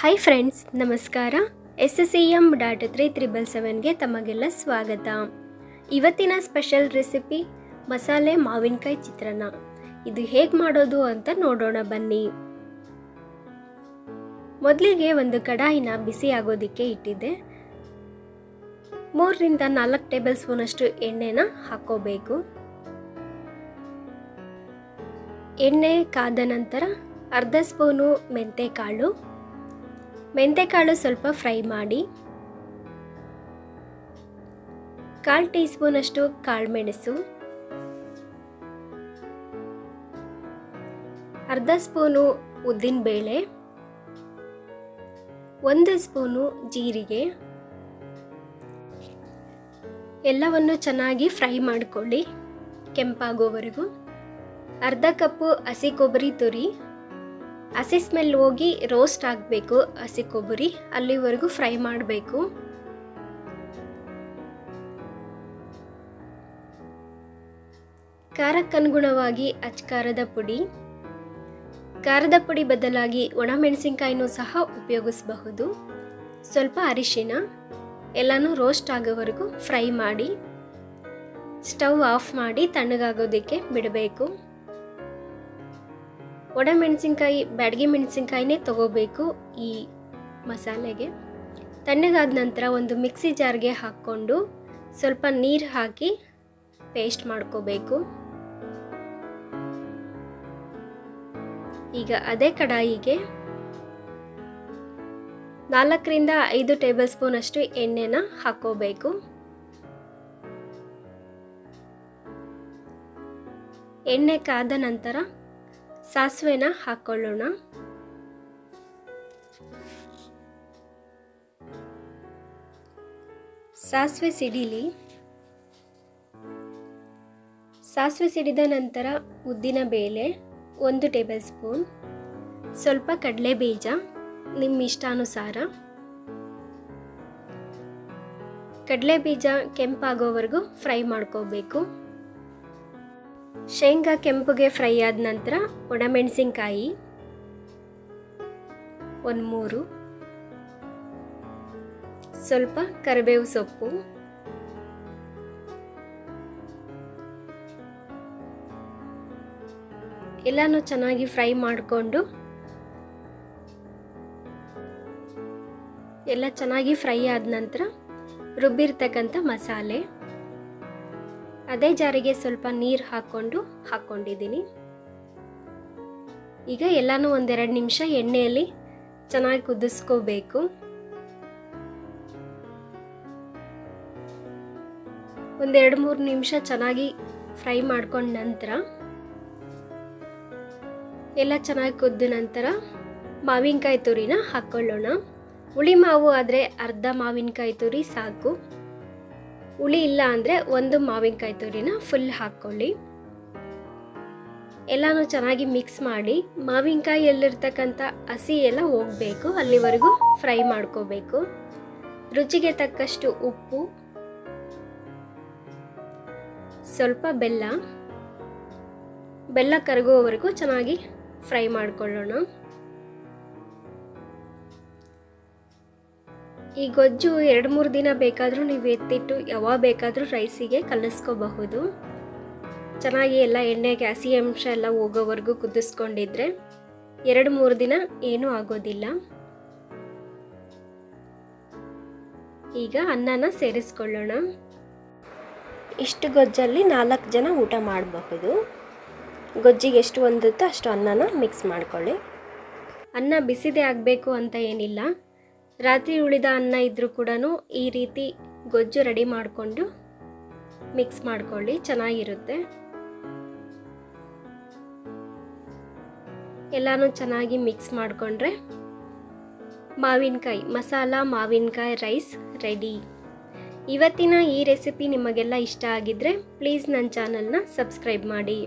Hi friends, ನಮಸ್ಕಾರ. SSEM.377ಗೆ ತಮಗೆಲ್ಲ ಸ್ವಾಗತ. ಇವತ್ತಿನ ಸ್ಪೆಷಲ್ ರೆಸಿಪಿ ಮಸಾಲೆ ಮಾವಿನಕಾಯಿ ಚಿತ್ರಾನ್ನ. ಇದು ಹೇಗೆ ಮಾಡೋದು ಅಂತ ನೋಡೋಣ ಬನ್ನಿ. ಮೊದಲಿಗೆ ಒಂದು ಕಡಾಯಿನ ಬಿಸಿ ಆಗೋದಕ್ಕೆ ಇಟ್ಟಿದ್ದೆ. 3 ರಿಂದ 4 ಟೇಬಲ್ ಸ್ಪೂನ್ ಅಷ್ಟು ಎಣ್ಣೆನ ಹಾಕೋಬೇಕು. ಎಣ್ಣೆ ಕಾದ ನಂತರ ಅರ್ಧ ಸ್ಪೂನು ಮೆಂತೆಕಾಳು ಸ್ವಲ್ಪ ಫ್ರೈ ಮಾಡಿ, 1/4 ಟೀ ಸ್ಪೂನ್ ಅಷ್ಟು ಕಾಳುಮೆಣಸು, ಅರ್ಧ ಸ್ಪೂನು ಉದ್ದಿನಬೇಳೆ, 1 ಸ್ಪೂನು ಜೀರಿಗೆ ಎಲ್ಲವನ್ನು ಚೆನ್ನಾಗಿ ಫ್ರೈ ಮಾಡಿಕೊಳ್ಳಿ ಕೆಂಪಾಗೋವರೆಗೂ. ಅರ್ಧ ಕಪ್ಪು ಹಸಿ ಕೊಬ್ಬರಿ ತುರಿ, ಹಸಿ ಸ್ಮೆಲ್ ಹೋಗಿ ರೋಸ್ಟ್ ಆಗಬೇಕು. ಹಸಿ ಕೊಬ್ಬರಿ ಅಲ್ಲಿವರೆಗೂ ಫ್ರೈ ಮಾಡಬೇಕು. ಖಾರಕ್ಕನುಗುಣವಾಗಿ ಖಾರದ ಪುಡಿ ಬದಲಾಗಿ ಒಣಮೆಣಸಿನಕಾಯಿನೂ ಸಹ ಉಪಯೋಗಿಸಬಹುದು. ಸ್ವಲ್ಪ ಅರಿಶಿನ, ಎಲ್ಲನೂ ರೋಸ್ಟ್ ಆಗೋವರೆಗೂ ಫ್ರೈ ಮಾಡಿ ಸ್ಟವ್ ಆಫ್ ಮಾಡಿ ತಣ್ಣಗಾಗೋದಕ್ಕೆ ಬಿಡಬೇಕು. ಒಣಮೆಣಸಿನ್ಕಾಯಿ ಬ್ಯಾಡಗಿ ಮೆಣಸಿನ್ಕಾಯಿನೇ ತಗೋಬೇಕು ಈ ಮಸಾಲೆಗೆ. ತಣ್ಣಗಾದ ನಂತರ ಒಂದು ಮಿಕ್ಸಿ ಜಾರ್ಗೆ ಹಾಕ್ಕೊಂಡು ಸ್ವಲ್ಪ ನೀರು ಹಾಕಿ ಪೇಸ್ಟ್ ಮಾಡ್ಕೋಬೇಕು. ಈಗ ಅದೇ ಕಡಾಯಿಗೆ 4 ರಿಂದ 5 ಟೇಬಲ್ ಸ್ಪೂನ್ ಅಷ್ಟು ಎಣ್ಣೆನ ಹಾಕೋಬೇಕು. ಎಣ್ಣೆ ಕಾದ ನಂತರ ಸಾಸಿವೆನ ಹಾಕೊಳ್ಳೋಣ. ಸಾಸಿವೆ ಸಿಡಿದ ನಂತರ ಉದ್ದಿನ ಬೇಳೆ 1 ಟೇಬಲ್ ಸ್ಪೂನ್, ಸ್ವಲ್ಪ ಕಡಲೆ ಬೀಜ ನಿಮ್ಮ ಇಷ್ಟಾನುಸಾರ. ಕಡಲೆ ಬೀಜ ಕೆಂಪಾಗೋವರೆಗೂ ಫ್ರೈ ಮಾಡ್ಕೋಬೇಕು. ಶೇಂಗಾ ಕೆಂಪುಗೆ ಫ್ರೈ ಆದ ನಂತರ ಒಣಮೆಣಸಿನ್ಕಾಯಿ 3, ಸ್ವಲ್ಪ ಕರಿಬೇವು ಸೊಪ್ಪು, ಎಲ್ಲನೂ ಚೆನ್ನಾಗಿ ಫ್ರೈ ಮಾಡಿಕೊಂಡು ಎಲ್ಲ ಚೆನ್ನಾಗಿ ಫ್ರೈ ಆದ ನಂತರ ರುಬ್ಬಿರ್ತಕ್ಕಂಥ ಮಸಾಲೆ ಅದೇ ಜಾರಿಗೆ ಸ್ವಲ್ಪ ನೀರು ಹಾಕ್ಕೊಂಡಿದ್ದೀನಿ. ಈಗ ಎಲ್ಲನೂ 1-2 ನಿಮಿಷ ಎಣ್ಣೆಯಲ್ಲಿ ಚೆನ್ನಾಗಿ ಕುದಿಸ್ಕೋಬೇಕು. ಒಂದು 2-3 ನಿಮಿಷ ಚೆನ್ನಾಗಿ ಫ್ರೈ ಮಾಡ್ಕೊಂಡ ನಂತರ ಎಲ್ಲ ಚೆನ್ನಾಗಿ ಕುದ್ದ ನಂತರ ಮಾವಿನಕಾಯಿ ತುರಿನ ಹಾಕ್ಕೊಳ್ಳೋಣ. ಹುಳಿ ಮಾವು ಆದರೆ ಅರ್ಧ ಮಾವಿನಕಾಯಿ ತುರಿ ಸಾಕು. ಹುಳಿ ಇಲ್ಲ ಅಂದರೆ 1 ಮಾವಿನಕಾಯಿ ತುರಿನ ಫುಲ್ ಹಾಕ್ಕೊಳ್ಳಿ. ಎಲ್ಲನೂ ಚೆನ್ನಾಗಿ ಮಿಕ್ಸ್ ಮಾಡಿ ಮಾವಿನಕಾಯಿಯಲ್ಲಿರ್ತಕ್ಕಂಥ ಹಸಿ ಎಲ್ಲ ಹೋಗಬೇಕು, ಅಲ್ಲಿವರೆಗೂ ಫ್ರೈ ಮಾಡ್ಕೋಬೇಕು. ರುಚಿಗೆ ತಕ್ಕಷ್ಟು ಉಪ್ಪು, ಸ್ವಲ್ಪ ಬೆಲ್ಲ ಕರಗುವವರೆಗೂ ಚೆನ್ನಾಗಿ ಫ್ರೈ ಮಾಡ್ಕೊಳ್ಳೋಣ. ಈ ಗೊಜ್ಜು 2-3 ದಿನ ಬೇಕಾದರೂ ನೀವು ಎತ್ತಿಟ್ಟು ಯಾವಾಗ ಬೇಕಾದರೂ ರೈಸಿಗೆ ಕಲಿಸ್ಕೋಬಹುದು. ಚೆನ್ನಾಗಿ ಎಲ್ಲ ಎಣ್ಣೆಗೆ ಹಸಿ ಅಂಶ ಎಲ್ಲ ಹೋಗೋವರೆಗೂ ಕುದಿಸ್ಕೊಂಡಿದ್ರೆ 2-3 ದಿನ ಏನೂ ಆಗೋದಿಲ್ಲ. ಈಗ ಅನ್ನನ ಸೇರಿಸ್ಕೊಳ್ಳೋಣ. ಇಷ್ಟು ಗೊಜ್ಜಲ್ಲಿ 4 ಜನ ಊಟ ಮಾಡಬಹುದು. ಗೊಜ್ಜಿಗೆ ಎಷ್ಟು ಹೊಂದುತ್ತೋ ಅಷ್ಟು ಅನ್ನನ ಮಿಕ್ಸ್ ಮಾಡ್ಕೊಳ್ಳಿ. ಅನ್ನ ಬಿಸಿದೇ ಆಗಬೇಕು ಅಂತ ಏನಿಲ್ಲ. ರಾತ್ರಿ ಉಳಿದ ಅನ್ನ ಇದ್ದರೂ ಕೂಡ ಈ ರೀತಿ ಗೊಜ್ಜು ರೆಡಿ ಮಾಡಿಕೊಂಡು ಮಿಕ್ಸ್ ಮಾಡ್ಕೊಳ್ಳಿ, ಚೆನ್ನಾಗಿರುತ್ತೆ. ಎಲ್ಲನೂ ಚೆನ್ನಾಗಿ ಮಿಕ್ಸ್ ಮಾಡಿಕೊಂಡ್ರೆ ಮಸಾಲ ಮಾವಿನಕಾಯಿ ರೈಸ್ ರೆಡಿ. ಇವತ್ತಿನ ಈ ರೆಸಿಪಿ ನಿಮಗೆಲ್ಲ ಇಷ್ಟ ಆಗಿದ್ದರೆ ಪ್ಲೀಸ್ ನನ್ನ ಚಾನಲ್ನ ಸಬ್ಸ್ಕ್ರೈಬ್ ಮಾಡಿ.